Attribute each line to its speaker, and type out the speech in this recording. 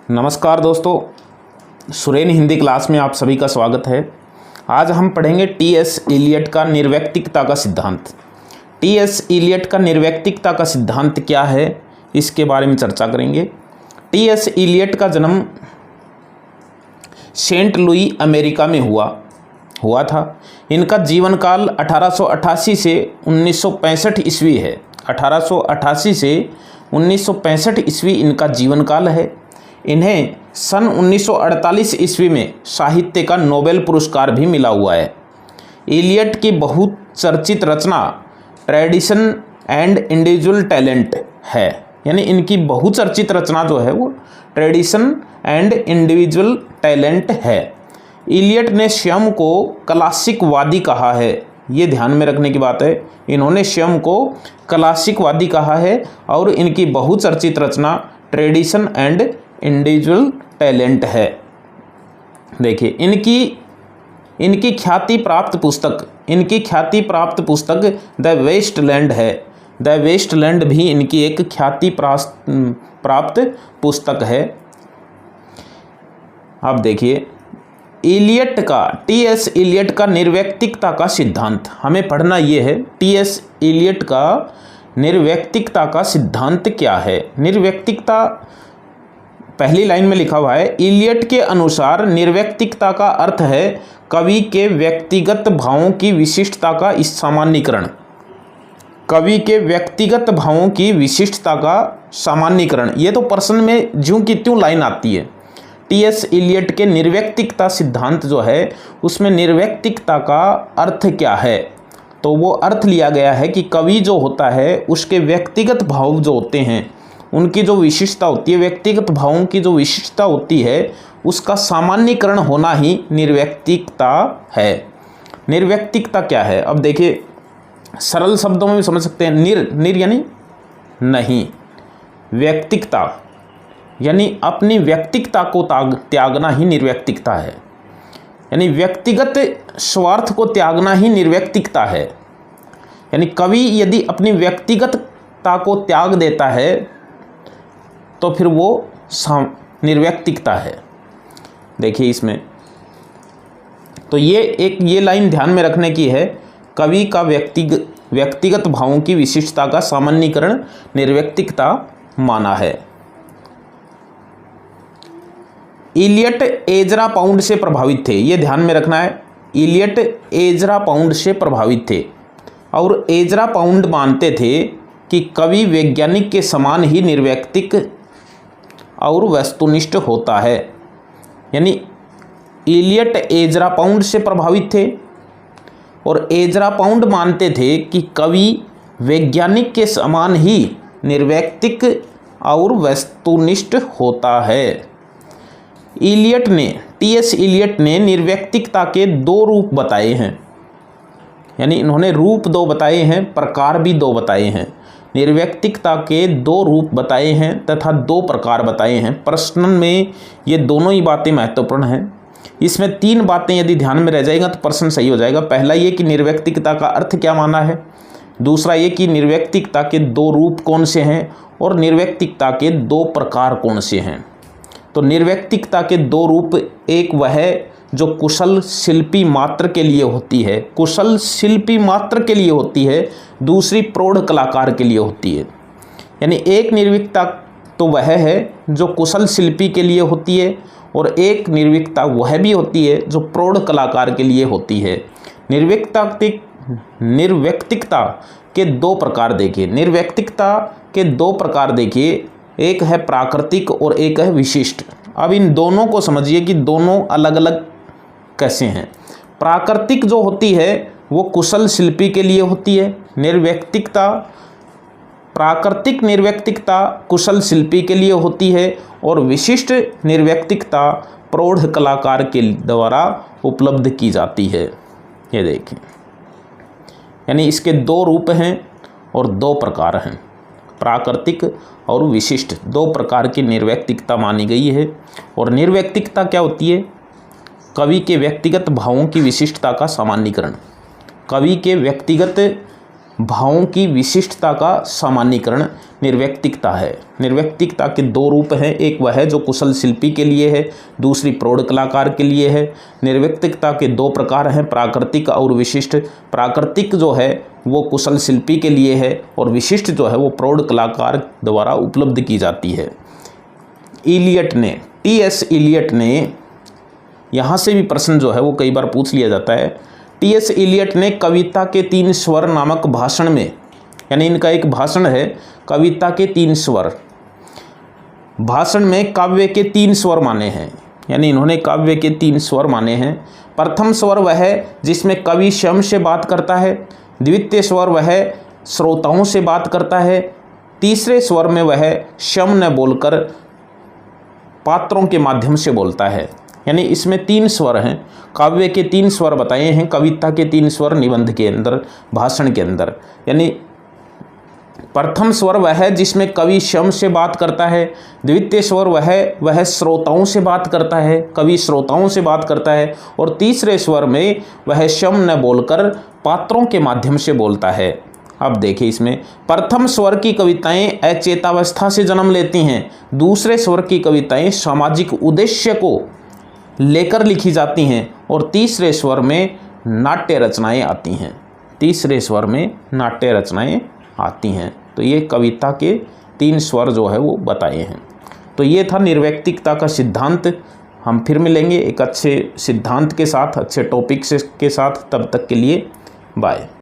Speaker 1: नमस्कार दोस्तों, सुरेन हिंदी क्लास में आप सभी का स्वागत है। आज हम पढ़ेंगे टी.एस. इलियट का निर्व्यक्तिकता का सिद्धांत। टी.एस. इलियट का निर्व्यक्तिकता का सिद्धांत क्या है, इसके बारे में चर्चा करेंगे। टी.एस. इलियट का जन्म सेंट लुई अमेरिका में हुआ था। इनका जीवन काल 1888 से 1965 ईस्वी है। 1888 से 1965 ईस्वी इनका जीवन काल है। इन्हें सन 1948 ईस्वी में साहित्य का नोबेल पुरस्कार भी मिला हुआ है। इलियट की बहुत चर्चित रचना ट्रेडिशन एंड इंडिविजुअल टैलेंट है, यानी इनकी बहुचर्चित रचना जो है वो ट्रेडिशन एंड इंडिविजुअल टैलेंट है। इलियट ने स्वयं को क्लासिकवादी कहा है, ये ध्यान में रखने की बात है। इन्होंने स्वयं को क्लासिकवादी कहा है और इनकी बहुचर्चित रचना ट्रेडिशन एंड इंडिविजुअल टैलेंट है। देखिए इनकी ख्याति प्राप्त पुस्तक द वेस्टलैंड है। द वेस्टलैंड भी इनकी एक ख्याति प्राप्त पुस्तक है। अब देखिए टी.एस. इलियट का निर्व्यक्तिकता का सिद्धांत हमें पढ़ना ये है। टी.एस. इलियट का निर्व्यक्तिकता का सिद्धांत क्या है। निर्व्यक्तिकता पहली लाइन में लिखा हुआ है, इलियट के अनुसार निर्व्यक्तिकता का अर्थ है कवि के व्यक्तिगत भावों की विशिष्टता का सामान्यीकरण। कवि के व्यक्तिगत भावों की विशिष्टता का सामान्यीकरण, ये तो प्रश्न में ज्यों की त्यों लाइन आती है। टी.एस. इलियट के निर्व्यक्तिकता सिद्धांत जो है उसमें निर्व्यक्तिकता का अर्थ क्या है, तो वो अर्थ लिया गया है कि कवि जो होता है उसके व्यक्तिगत भाव जो होते हैं उनकी जो विशिष्टता होती है, व्यक्तिगत भावों की जो विशिष्टता होती है उसका सामान्यीकरण होना ही निर्व्यक्तिकता है। निर्व्यक्तिकता क्या है, अब देखिए सरल शब्दों में भी समझ सकते हैं। निर यानी नहीं, व्यक्तिकता यानी अपनी व्यक्तिकता को त्यागना ही निर्व्यक्तिकता है, यानी व्यक्तिगत स्वार्थ को त्यागना ही निर्व्यक्तिकता है। यानी कवि यदि अपनी व्यक्तिगतता को त्याग देता है तो फिर वो निर्व्यक्तिकता है। देखिए इसमें तो ये लाइन ध्यान में रखने की है, कवि का व्यक्तिगत भावों की विशिष्टता का सामान्यीकरण निर्व्यक्तिकता माना है। इलियट एजरा पाउंड से प्रभावित थे, ये ध्यान में रखना है। इलियट एजरा पाउंड से प्रभावित थे और एजरा पाउंड मानते थे कि कवि वैज्ञानिक के समान ही निर्व्यक्तिक और वस्तुनिष्ठ होता है। यानी इलियट एजरा पाउंड से प्रभावित थे और एजरा पाउंड मानते थे कि कवि वैज्ञानिक के समान ही निर्व्यक्तिक और वस्तुनिष्ठ होता है। टी.एस. इलियट ने निर्व्यक्तिकता के दो रूप बताए हैं, यानी इन्होंने रूप दो बताए हैं, प्रकार भी दो बताए हैं। निर्व्यक्तिकता के दो रूप बताए हैं तथा दो प्रकार बताए हैं। प्रश्न में ये दोनों ही बातें महत्वपूर्ण हैं। इसमें तीन बातें यदि ध्यान में रह जाएगा तो प्रश्न सही हो जाएगा। पहला ये कि निर्व्यक्तिकता का अर्थ क्या माना है, दूसरा ये कि निर्व्यक्तिकता के दो रूप कौन से हैं और निर्व्यक्तिकता के दो प्रकार कौन से हैं। तो निर्व्यक्तिकता के दो रूप, एक वह है जो कुशल शिल्पी मात्र के लिए होती है, कुशल शिल्पी मात्र के लिए होती है, दूसरी प्रौढ़ कलाकार के लिए होती है। यानी एक निर्व्यक्तिकता तो वह है जो कुशल शिल्पी के लिए होती है और एक निर्व्यक्तिकता वह भी होती है जो प्रौढ़ कलाकार के लिए होती है। निर्व्यक्तिकता के दो प्रकार देखिए। निर्व्यक्तिकता के दो प्रकार देखिए, एक है प्राकृतिक और एक है विशिष्ट। अब इन दोनों को समझिए कि दोनों अलग अलग कैसे हैं। प्राकृतिक जो होती है वो कुशल शिल्पी के लिए होती है। प्राकृतिक निर्व्यक्तिकता कुशल शिल्पी के लिए होती है और विशिष्ट निर्व्यक्तिकता प्रौढ़ कलाकार के द्वारा उपलब्ध की जाती है। ये देखिए, यानी इसके दो रूप हैं और दो प्रकार हैं, प्राकृतिक और विशिष्ट, दो प्रकार की निर्व्यक्तिकता मानी गई है। और निर्व्यक्तिकता क्या होती है, कवि के व्यक्तिगत भावों की विशिष्टता का सामान्यीकरण। कवि के व्यक्तिगत भावों की विशिष्टता का सामान्यीकरण निर्व्यक्तिकता है। निर्व्यक्तिकता के दो रूप हैं, एक वह है जो कुशल शिल्पी के लिए है, दूसरी प्रौढ़ कलाकार के लिए है। निर्व्यक्तिकता के दो प्रकार हैं, प्राकृतिक और विशिष्ट। प्राकृतिक जो है वो कुशल शिल्पी के लिए है और विशिष्ट जो है वो प्रौढ़ कलाकार द्वारा उपलब्ध की जाती है। इलियट ने, टी.एस. इलियट ने, यहाँ से भी प्रश्न जो है वो कई बार पूछ लिया जाता है। टी.एस. इलियट ने कविता के 3 स्वर नामक भाषण में, यानी इनका एक भाषण है कविता के 3 स्वर, भाषण में काव्य के 3 स्वर माने हैं, यानी इन्होंने काव्य के 3 स्वर माने हैं। प्रथम स्वर वह है जिसमें कवि स्वयं से बात करता है, द्वितीय स्वर वह श्रोताओं से बात करता है, तीसरे स्वर में वह स्वयं न बोलकर पात्रों के माध्यम से बोलता है। यानी इसमें 3 स्वर हैं, काव्य के 3 स्वर बताए हैं, कविता के 3 स्वर निबंध के अंदर, भाषण के अंदर। यानी प्रथम स्वर वह है जिसमें कवि स्वयं से बात करता है, द्वितीय स्वर वह श्रोताओं से बात करता है, कवि श्रोताओं से बात करता है, और तीसरे स्वर में वह स्वयं न बोलकर पात्रों के माध्यम से बोलता है। अब देखिए इसमें प्रथम स्वर की कविताएं अचेतावस्था से जन्म लेती हैं, दूसरे स्वर की कविताएं सामाजिक उद्देश्य को लेकर लिखी जाती हैं, और तीसरे स्वर में नाट्य रचनाएं आती हैं, तीसरे स्वर में नाट्य रचनाएं आती हैं। तो ये कविता के 3 स्वर जो है वो बताए हैं। तो ये था निर्व्यक्तिकता का सिद्धांत। हम फिर मिलेंगे एक अच्छे सिद्धांत के साथ, अच्छे टॉपिक के साथ। तब तक के लिए बाय।